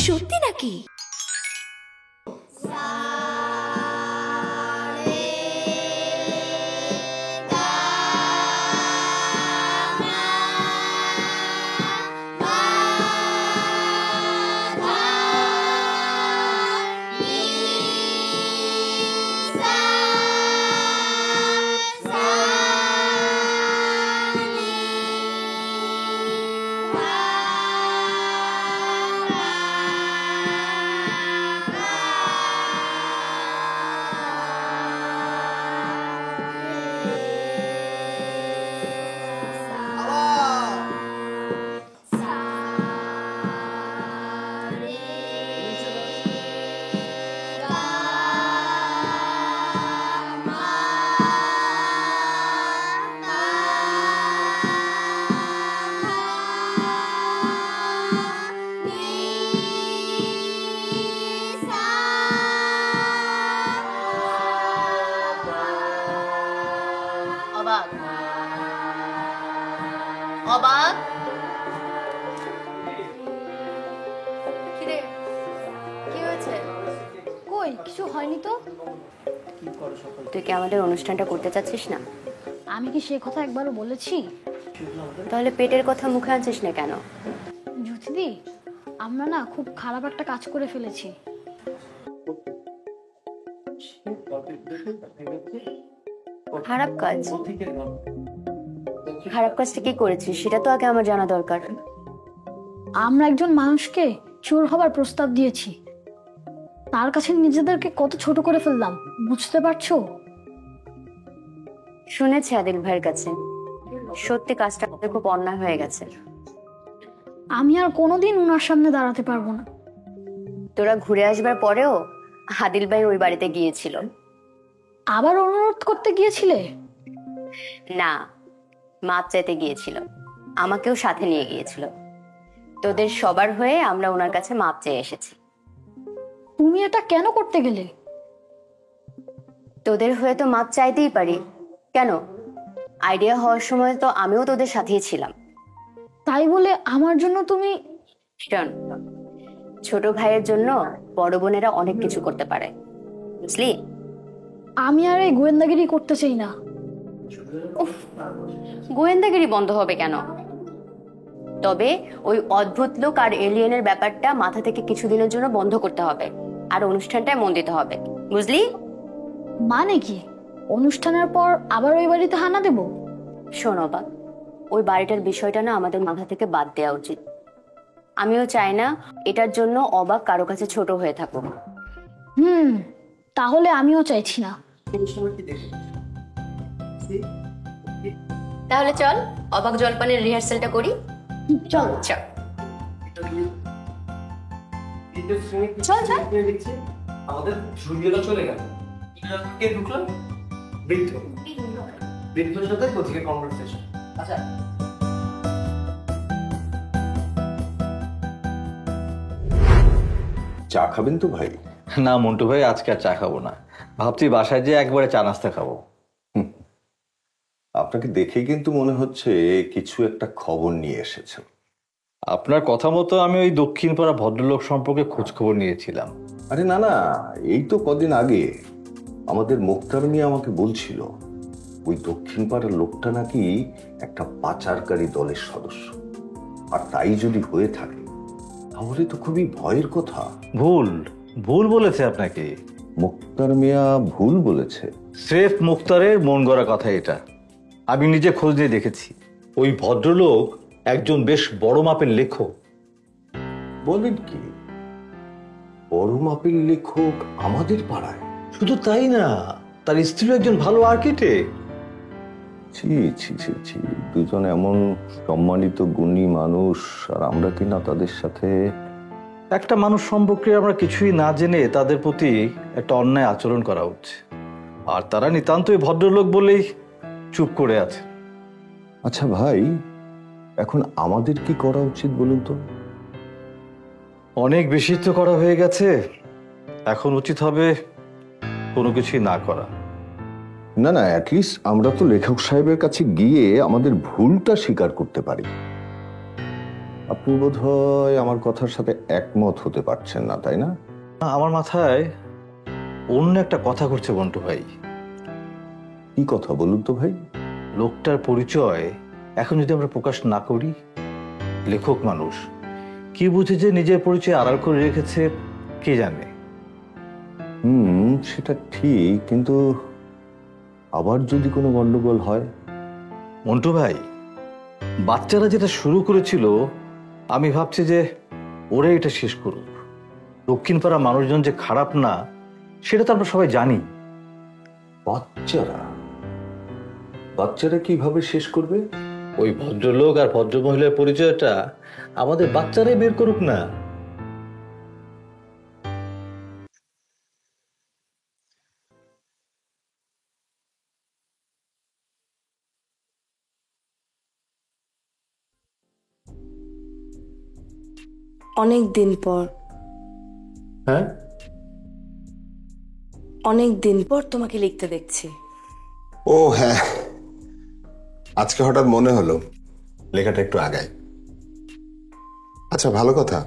সত্যি নাকি? অবাক কিরে, কি হয়েছে? কই কিছু হয়নি তো। তুই কি আমাদের অনুষ্ঠানটা করতে চাচ্ছিস না? আমি কি সে কথা একবারও বলেছি? তাহলে পেটের কথা মুখে আনছিস না কেন? জ্যোতিদি, আমরা না খুব খারাপ একটা কাজ করে ফেলেছি। খারাপ কাজ? খারাপ কাজটা কি করেছিস সেটা তো আগে আমার জানা দরকার। আমরা একজন মানুষকে চোর হবার প্রস্তাব দিয়েছি, তার কাছে নিজেদেরকে কত ছোট করে ফেললাম, বুঝতে পারছো? শুনেছি আদিল ভাইয়ের কাছে, সত্যি কাজটা খুব অন্যায় হয়ে গেছে। আমি আর কোনোদিন ওনার সামনে দাঁড়াতে পারবো না। তোরা ঘুরে আসবার পরেও আদিল ভাই ওই বাড়িতে গিয়েছিল। আবার অনুরোধ করতে গিয়েছিলে? না, মাপ চাইতে গিয়েছিল, আমাকেও সাথে নিয়ে গিয়েছিল। তোদের সবার হয়ে আমরা ওনার কাছে মাপ চেয়ে এসেছি। তুমি এটা কেন করতে গেলে? তোদের হয়ে তো মাপ চাইতেই পারি, কেন? আইডিয়া হওয়ার সময় তো আমিও তোদের সাথেই ছিলাম। তাই বলে আমার জন্য তুমি? শোন, ছোট ভাইয়ের জন্য বড় বোনেরা অনেক কিছু করতে পারে, বুঝলি? আমি আর এই গোয়েন্দাগিরি করতে চাই না। উফ, গোয়েন্দাগিরি বন্ধ হবে কেন? তবে ওই অদ্ভুত লোক আর এলিয়েনের ব্যাপারটা মাথা থেকে কিছুদিনের জন্য বন্ধ করতে হবে, আর অনুষ্ঠানটায় মন দিতে হবে, বুঝলি? মানে কি, অনুষ্ঠানের পর আবার ওই বাড়িতে হানা দেব? শোন অবাক, ওই বাড়িটার বিষয়টা না আমাদের মাথা থেকে বাদ দেওয়া উচিত। আমিও চাই না এটার জন্য অবাক কারো কাছে ছোট হয়ে থাকুক। তাহলে আমিও চাইছি না। তাহলে চল অবাক জলপানের রিহার্সালটা করি। চল চল চল চল। আমাদের ঝুড়িটা চলে গেল, কে ঢুকলো? বৃদ্ধ। বৃদ্ধর সাথে কোথিকে কনভারসেশন। আচ্ছা, চা খাবেন তো ভাই? না মন্টু ভাই, আজকে আর চা খাবো না, ভাবছি বাসায় যে একবারে চা নাস্তা খাবো। আপনাকে দেখে কিন্তু মনে হচ্ছে কিছু একটা খবর নিয়ে এসেছেন। আপনার কথা মতো আমি ওই দক্ষিণ পাড়া ভদ্রলোক সম্পর্কে খোঁজ খবর নিয়েছিলাম। আরে না না, এই তো কদিন আগে আমাদের মুক্তার মিয়া আমাকে বলছিল ওই দক্ষিণ পাড়ার লোকটা নাকি একটা পাচারকারী দলের সদস্য, আর তাই যদি হয়ে থাকে তাহলে তো খুবই ভয়ের কথা। ভুল ভুল বলেছে আপনাকে। মুক্তার মিয়া ভুল বলেছে? স্রেফ মুক্তারের মন গড়া কথা এটা, আমি নিজে খোঁজ নিয়ে দেখেছি। ওই ভদ্রলোক একজন বেশ বড় মাপের লেখক। বলেন কি, বড় মাপের লেখক আমাদের পাড়ায়? শুধু তাই না, তার স্ত্রী একজন ভালো আর্কিটেক্ট। ছি ছি ছি ছি, দুজন এমন সম্মানিত গুণী মানুষ, আর আমরা কিনা তাদের সাথে। একটা মানুষ সম্পর্কে আমরা কিছুই না জেনে তাদের প্রতি একটা অন্যায় আচরণ করা হচ্ছে, আর তারা নিতান্তই ভদ্রলোক বলেই চুপ করে আছে। আচ্ছা ভাই, এখন আমাদের কি করা উচিত বলুন তো? অনেক বেশি তো করা হয়ে গেছে, এখন উচিত হবে কোনো কিছুই না করা। না না, অ্যাটলিস্ট আমরা তো লেখক সাহেবের কাছে গিয়ে আমাদের ভুলটা স্বীকার করতে পারি। আপনি বোধহয় আমার কথার সাথে একমত হতে পারছেন না, তাই না? আমার মাথায় অন্য একটা কথা ঘুরছে বন্টু ভাই। কি কথা বলুন তো ভাই? লোকটার পরিচয় এখন যদি আমরা প্রকাশ না করি, লেখক মানুষ কি বুঝে যে নিজের পরিচয় আড়াল করে রেখেছে কে জানে। সেটা ঠিক, কিন্তু আবার যদি কোনো গন্ডগোল হয়? মন্টু ভাই, বাচ্চারা যেটা শুরু করেছিল আমি ভাবছি যে ওরা এটা শেষ করুক। দক্ষিণ পাড়া মানুষজন যে খারাপ না সেটা তো আমরা সবাই জানি। বাচ্চারা বাচ্চারা কিভাবে শেষ করবে? ওই ভদ্রলোক আর ভদ্রমহিলার পরিচয়টা আমাদের বাচ্চারাই বের করুক না। অনেক দিন পর, হ্যাঁ, অনেক দিন পর তোমাকে লিখতে দেখছি। ও হ্যাঁ, আজকে হঠাৎ মনে হলো লেখাটা একটু আগায়। আচ্ছা, ভালো কথা।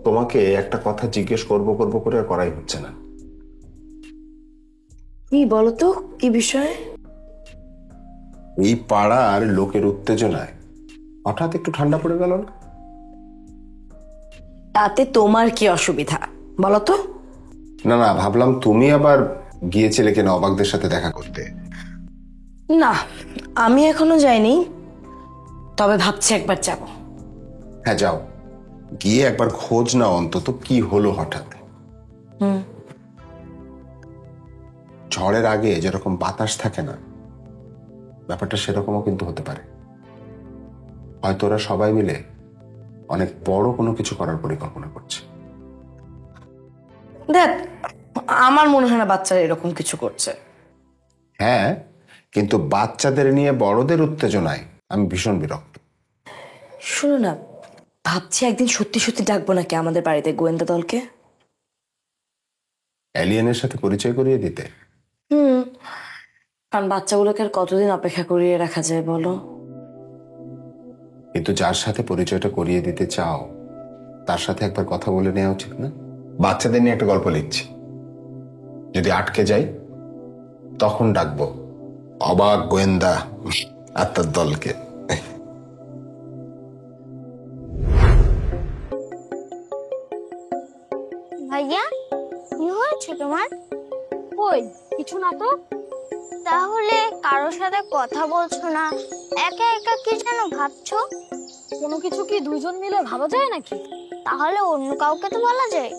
তোমাকে একটা কথা জিজ্ঞেস করব করে আর করাই হচ্ছে না। কি বলো তো, কি বিষয়? এই পাড়ার লোকের উত্তেজনায় হঠাৎ একটু ঠান্ডা পড়ে গেল না? তাতে তোমার কি অসুবিধা বলো তো? না না, ভাবলাম তুমি আবার গিয়েছিলে কিনা অবাকদের সাথে দেখা করতে। না, আমি এখনো যাইনি, তবে ভাবছি একবার যাব। হ্যাঁ যাও, গিয়ে একবার খোঁজ নাও অন্তত কি হলো হঠাৎ। ঝড়ের আগে যেরকম বাতাস থাকে না, ব্যাপারটা সেরকমও কিন্তু হতে পারে। হয়তো ওরা সবাই মিলে অনেক বড় কোনো কিছু করার পরিকল্পনা করছে। দেখ, আমার মনে হয় না বাচ্চারা এরকম কিছু করছে। হ্যাঁ, কিন্তু বাচ্চাদের নিয়ে বড়দের উত্তেজনায় আমি ভীষণ বিরক্ত। শুনো না, ভাবছি একদিন সত্যি সত্যি ডাকবো নাকি আমাদের বাড়িতে গোয়েন্দা দলকে। এলিয়েনের সাথে পরিচয় করিয়ে দিতে। কারণ বাচ্চাগুলোকে আর কতদিন অপেক্ষা করিয়ে রাখা যায় বলো? কিন্তু যার সাথে পরিচয়টা করিয়ে দিতে চাও তার সাথে একবার কথা বলে নেওয়া উচিত না? বাচ্চাদের নিয়ে একটা গল্প লিখছি, যদি আটকে যাই তখন ডাকবো অবাক গোয়েন্দা আর তার দলকে। ভাইয়া, কি হয়েছে তোমার? ওই কিছু না তো। তাহলে কারোর সাথে কথা বলছো না, একা একা কি যেন ভাবছো? কোনো কিছু কি দুইজন মিলে ভাবা যায় নাকি? তাহলে অন্য কাউকে তো বলা যায়।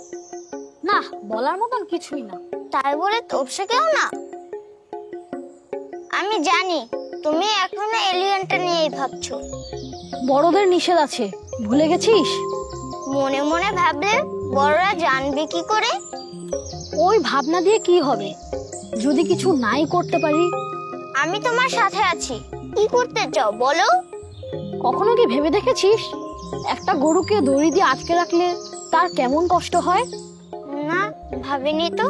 না, বলার মতন কিছুই না। তাই বলে তোপসে কেউ না। আমি জানি তুমি এখনো এলিয়েনটা নিয়েই ভাবছো। বড়দের নিষেধ আছে, ভুলে গেছিস? মনে মনে ভাবলে বড়রা জানবে কি করে? ওই ভাবনা দিয়ে কি হবে যদি কিছু নাই করতে পারি? আমি তোমার সাথে আছি, কি করতে চাও বলো? কখনো কি ভেবে দেখেছিস একটা গরুকে দড়ি দিয়ে আটকে রাখলে তার কেমন কষ্ট হয়? না, ভাবিনি তো।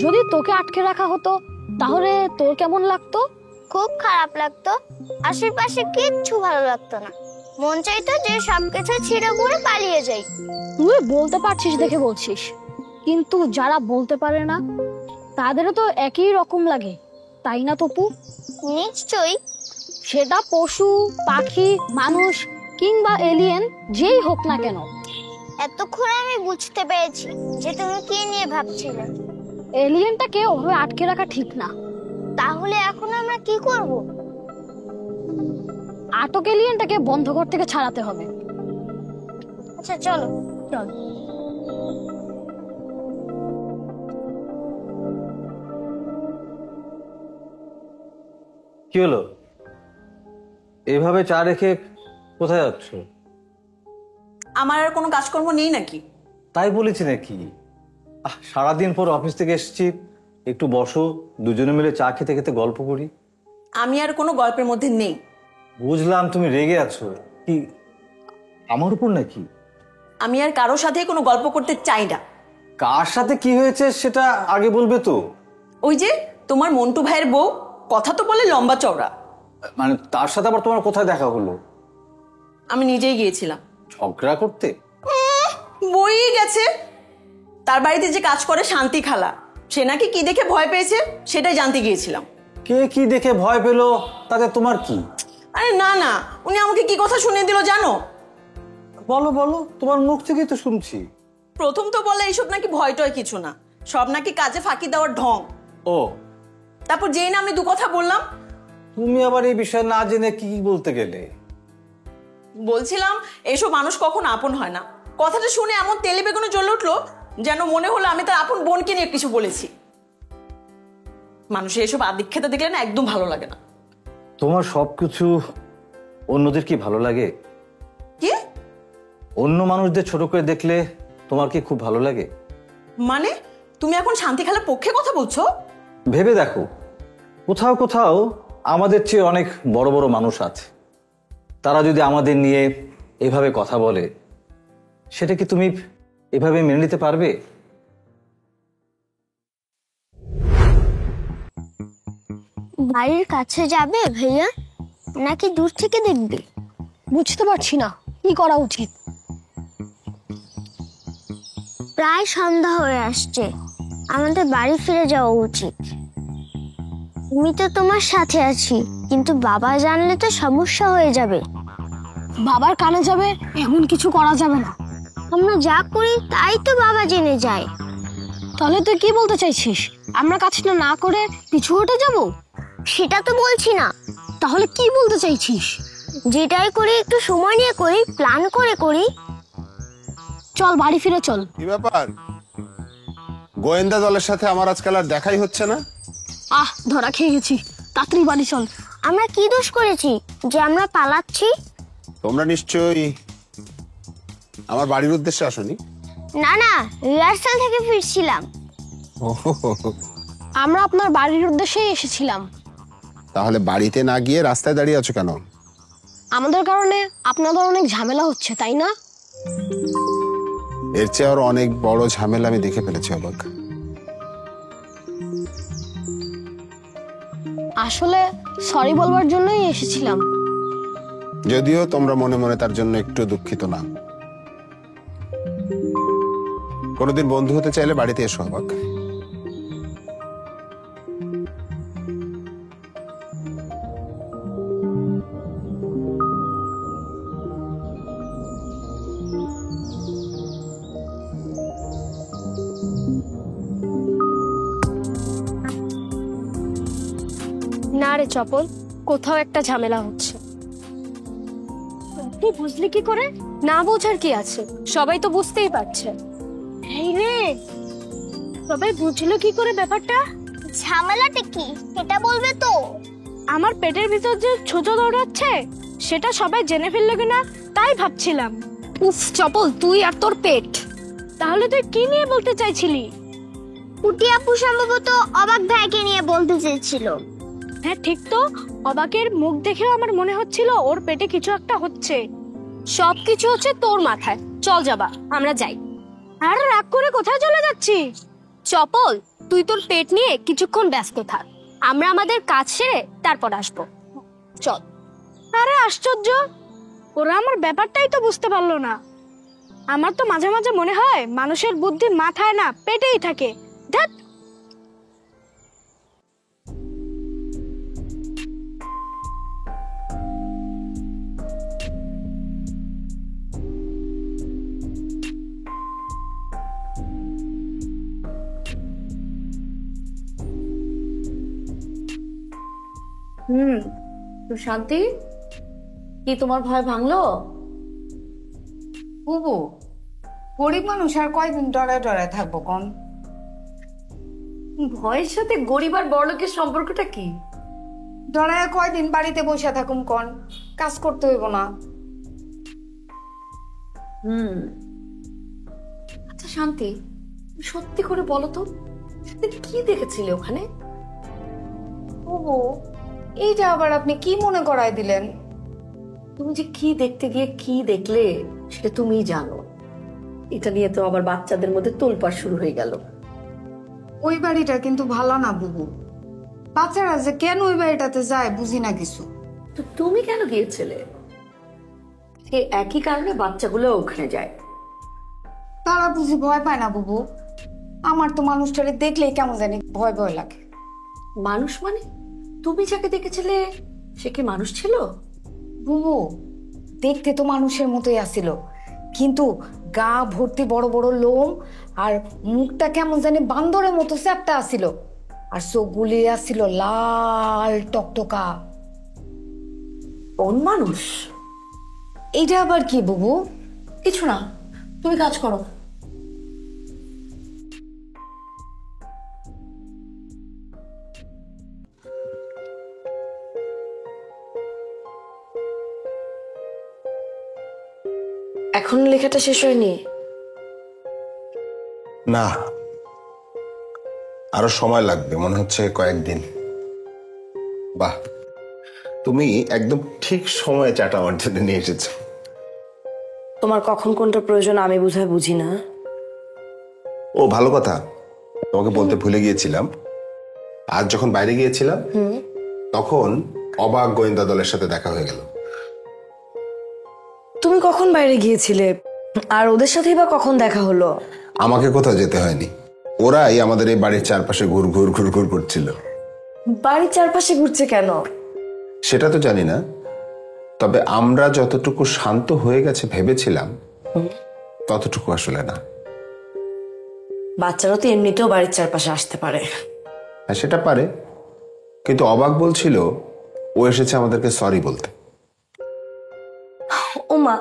যদি তোকে আটকে রাখা হতো তাহলে তোর কেমন লাগতো? খুব খারাপ লাগতো, আশেপাশে কিচ্ছু ভালো লাগতো না। মন চাইতো যে সবকিছু ছিঁড়ে মুড়ে পালিয়ে যাই। তুই বলতে পারছিস দেখে বলছিস, কিন্তু যারা বলতে পারে না তাদেরও তো একই রকম লাগে, তাই না তপু? নিশ্চয়ই। সেটা পশু, পাখি, মানুষ কিংবা এলিয়েন যেই হোক না কেন। এতক্ষণে আমি বুঝতে পেরেছি যে তুমি কি নিয়ে ভাবছিলে। এলিয়েনটাকে ওভাবে আটকে রাখা ঠিক না। তাহলে এখন আমরা কি করব? আটক এলিয়েনটাকে বন্ধ ঘর থেকে ছাড়াতে হবে। আচ্ছা চলো। চল। কি হলো, এভাবে চা রেখে কোথায় যাচ্ছ? আমার আর কোনো কাজকর্ম নেই নাকি? তাই বলেছি নাকি? সারাদিন পর অফিস থেকে এসেছি, একটু বসো, দুজনে মিলে চা খেতে খেতে গল্প করি। আমি আর কোনো গল্পের মধ্যে নেই। বুঝলাম তুমি রেগে আছো, কি আমার উপর নাকি? আমি আর কারোর সাথে কোনো গল্প করতে চাই না। কার সাথে কি হয়েছে সেটা আগে বলবে তো। ওই যে তোমার মন্টু ভাইয়ের বউ, কথা তো বলে লম্বা চওড়া। মানে তার সাথে আবার তোমার কোথায় দেখা হলো? আমি নিজেই গিয়েছিলাম। ঝগড়া করতে? বই গেছে। তার বাড়িতে যে কাজ করে শান্তি খালা, সে নাকি কি দেখে ভয় পেয়েছে সেটাই জানতে গিয়েছিলাম। কে কি দেখে ভয় পেলো তাতে তোমার কি? আরে না না, উনি আমাকে কি কথা শুনিয়ে দিল জানো? বলো বলো, তোমার মুখ থেকেই তো শুনছি। প্রথম তো বলে এইসব নাকি ভয় টয় কিছু না, সব নাকি কাজে ফাঁকি দেওয়ার ঢং। ও, তারপর যেই না আমি দু কথা বললাম। তুমি আবার এই বিষয়ে না জেনে কি বলতে গেলে? বলছিলাম এইসব মানুষ কখন আপন হয় না। কথাটা শুনে এমন তেলে বেগুনে জ্বলে উঠলো যেন মনে হলো আমি তার আপন বোনকে নিয়ে কিছু বলেছি। মানুষের এসব আদিক্ষেতা দেখলে না একদম ভালো লাগে না। তোমার সবকিছু অন্যদের কি ভালো লাগে? কি? অন্য মানুষদের ছোট করে দেখলে তোমার কি খুব ভালো লাগে? মানে তুমি এখন শান্তি খালার পক্ষে কথা বলছো? ভেবে দেখো, কোথাও কোথাও আমাদের চেয়ে অনেক বড় বড় মানুষ আছে, তারা যদি আমাদের নিয়ে এভাবে কথা বলে, সেটা কি তুমি এভাবে মেনে নিতে পারবে? বাড়ির কাছে যাবে ভাইয়া নাকি দূর থেকে দেখবে? বুঝতে পারছি না কি করা উচিত। প্রায় সন্ধ্যা হয়ে আসছে, আমাদের বাড়ি ফিরে যাওয়া উচিত। আমি তো তোমার সাথে আছি, কিন্তু বাবা জানলে তো সমস্যা হয়ে যাবে। বাবার কানে যাবে এমন কিছু করা যাবে না। আমরা যা করি তাই তো বাবা জেনে যায়। তাহলে তুই কি বলতে চাইছিস? আমরা কাজটা না করে পিছু হটে যাব? সেটা তো বলছি না। তাহলে কি বলতে চাইছিস? যেটাই করি একটু সময় নিয়ে করি, প্ল্যান করে করি। চল বাড়ি ফিরে চল। কি ব্যাপার, গোয়েন্দা দলের সাথে আমার আজকাল আর দেখাই হচ্ছে না? ধরা খেয়ে গেছি, তাড়াতাড়ি বাড়ি চল। আমরা কি দোষ করেছি যে আমরা পালাচ্ছি? তোমরা নিশ্চয়ই আমার বাড়ির উদ্দেশ্যে আসোনি? না না, রিহার্সাল থেকে ফিরছিলাম। আমরা আপনার বাড়ির উদ্দেশ্যেই এসেছিলাম। তাহলে বাড়িতে না গিয়ে রাস্তায় দাঁড়িয়ে আছো কেন? আমাদের কারণে আপনাদের অনেক ঝামেলা হচ্ছে, তাই না? এর চেয়ে আরো অনেক বড় ঝামেলা আমি দেখে ফেলেছি অবাক। আসলে সরি বলবার জন্যই এসেছিলাম। যদিও তোমরা মনে মনে তার জন্য একটু দুঃখিত না। কোনোদিন বন্ধু হতে চাইলে বাড়িতে এসো অবাক। না রে চপল, কোথাও একটা ঝামেলা হচ্ছে। তুই বুঝলি কি করে? না বোঝার কি আছে, সবাই তো বুঝতেই পারছে। এই রে, সবাই বুঝলো কি করে ব্যাপারটা? ঝামেলাটা কি সেটা বলবে তো? আমার পেটের ভিতর যে ছোট দৌড়াচ্ছে সেটা সবাই জেনে ফেললো কিনা তাই ভাবছিলাম। উফ চপল, তুই আর তোর পেট। তাহলে তুই কি নিয়ে বলতে চাইছিলি? পুটি আপু সম্ভবত অবাক ভাইকে নিয়ে বলতে চেয়েছিল। হ্যাঁ ঠিক তো, অবাকের মুখ দেখেও আমার মনে হচ্ছিল ওর পেটে কিছু একটা হচ্ছে। সবকিছু হচ্ছে তোর মাথায়। চল যাবা, আমরা যাই। আর রাগ করে কোথায় চলে যাচ্ছিস? চপল, তুই তোর পেট নিয়ে কিছুক্ষণ ব্যস্ত থাক, আমরা আমাদের কাজ সেরে তারপর আসবো। চল। আরে আশ্চর্য, ওরা আমার ব্যাপারটাই তো বুঝতে পারলো না। আমার তো মাঝে মাঝে মনে হয় মানুষের বুদ্ধি মাথায় না পেটেই থাকে। ধ্যাৎ। তো শান্তি, কি তোমার ভয় ভাঙলো? বুবু, গরিব মানুষ আর কয়দিন ডরায় ডরায় থাকবো কোন? ভয়ের সাথে গরিব আর বড়লোকের সম্পর্কটা কি? ডরায় কয়দিন বাড়িতে বসে থাকুম কোন? কাজ করতে হইব না। আচ্ছা শান্তি, সত্যি করে বলো তো, কি দেখেছিলে ওখানে? বুবু, এইটা আবার আপনি কি মনে করাই দিলেন? তুমি যে কি দেখতে গিয়ে কি দেখলে সেটা তুমিই জানো। এটা নিয়ে তো আবার বাচ্চাদের মধ্যে তোলপাড় শুরু হয়ে গেল। ওই বাড়িটা কিন্তু ভালো না বুবু। বাচ্চারা যে কেন ওই বাড়িটাতে যায় বুঝি না কিছু। তো তুমি কেন গিয়েছিলে? সে একই কারণে বাচ্চাগুলো ওখানে যায়। তারা বুঝি ভয় পায় না বুবু? আমার তো মানুষটারে দেখলেই কেমন জানি ভয় ভয় লাগে। মানুষ মানে? তুমি যাকে দেখেছিলে সে কি মানুষ ছিল? বুবু দেখতে তো মানুষের মতোই আসিল, কিন্তু গা ভর্তি বড় বড় লোম, আর মুখটা কেমন জানি বান্দরের মতো চ্যাপটা আসিল, আর চোখগুলি আসিল লাল টকটকা। কোন মানুষ? এইটা আবার কি বুবু? কিছু না, তুমি কাজ করো। এখন লেখাটা শেষ হয়নি? না, আরো সময় লাগবে, মনে হচ্ছে কয়েকদিন। বাহ, তুমি একদম ঠিক সময়ে চাটা আমার জন্য নিয়ে এসেছো। তোমার কখন কোনটা প্রয়োজন আমি বুঝায় বুঝি না। ও ভালো কথা, তোমাকে বলতে ভুলে গিয়েছিলাম। আজ যখন বাইরে গিয়েছিলাম তখন অবাক গোয়েন্দা দলের সাথে দেখা হয়ে গেল। তুমি কখন বাইরে গিয়েছিলে, আর ওদের সাথেই বা কখন দেখা হলো? আমাকে কোথাও যেতে হয়নি, ওরাই আমাদের এই বাড়ির চারপাশে ঘুর ঘুর ঘুর ঘুর করছিল। বাড়ির চারপাশে ঘুরছে কেন? সেটা তো জানি না, তবে আমরা যতটুকু শান্ত হয়ে গেছে ভেবেছিলাম ততটুকু আসলে না। বাচ্চারা তো এমনিতেও বাড়ির চারপাশে আসতে পারে। হ্যাঁ সেটা পারে, কিন্তু অবাক বলছিল ও এসেছে আমাদেরকে সরি বলতে। ওমা,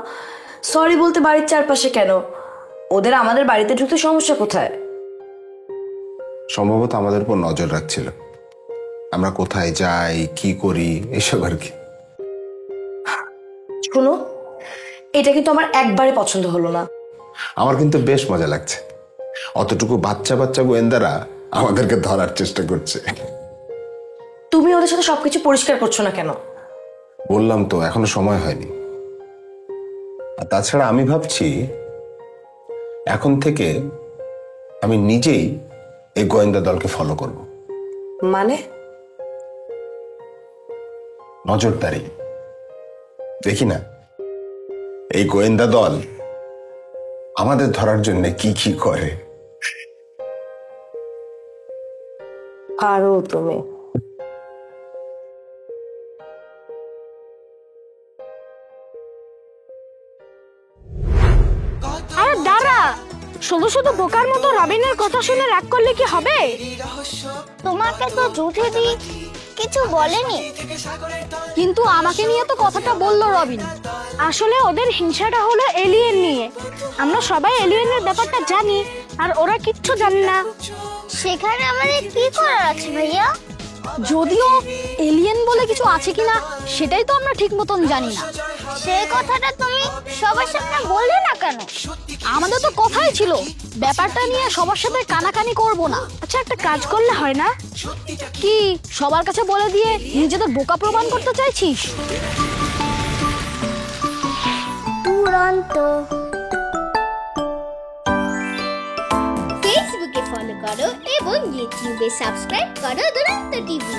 সরি বলতে বাড়ির চারপাশে কেন? ওদের আমাদের বাড়িতে ঢুকতে সমস্যা কোথায়? সম্ভবত আমাদের উপর নজর রাখছিল, আমরা কোথায় যাই কি করি এসব আর কি। শোনো, এটা কিন্তু আমার একবারে পছন্দ হলো না। আমার কিন্তু বেশ মজা লাগছে, অতটুকু বাচ্চা বাচ্চা গোয়েন্দারা আমাদেরকে ধরার চেষ্টা করছে। তুমি ওদের সাথে সবকিছু পরিষ্কার করছো না কেন? বললাম তো এখনো সময় হয়নি। আর তাছাড়া আমি ভাবছি এখন থেকে আমি নিজেই এই গোয়েন্দা দলকে ফলো করব। মানে? নজরদারি, দেখি না এই গোয়েন্দা দল আমাদের ধরার জন্য কি কি করে। আরো তুমি আরে দাঁড়া, শুধু শুধু বোকার মতো রবিনের কথা শুনে রাগ করলে কি হবে? তোমাকে তো জুঠেদি কিছু বলেনি, কিন্তু আমাকে নিয়ে তো কথাটা বললো রবিন। আসলে ওদের হিংসাটা হলো এলিয়েন নিয়ে। আমরা সবাই এলিয়েনের ব্যাপারটা জানি, আর ওরা কিচ্ছু জানে না। সেখানে আমাদের কি করার আছে ভাইয়া? যদিও এলিয়েন বলে কিছু আছে কিনা সেটাই তো আমরা ঠিক মতন জানি না। সেই কথাটা তুমি সবার সামনে বললে না কেন? আমাদের তো কথাই ছিল ব্যাপারটা নিয়ে সবার সাথে কানাকানি করব না। আচ্ছা, একটা কাজ করলে হয় না? কি সবার কাছে বলে দিয়ে নিজেদের বোকা প্রমাণ করতে চাইছিস? দুরন্ত। ফেসবুকে ফলো করো এবং ইউটিউবে সাবস্ক্রাইব করো দুরন্ত টিভি।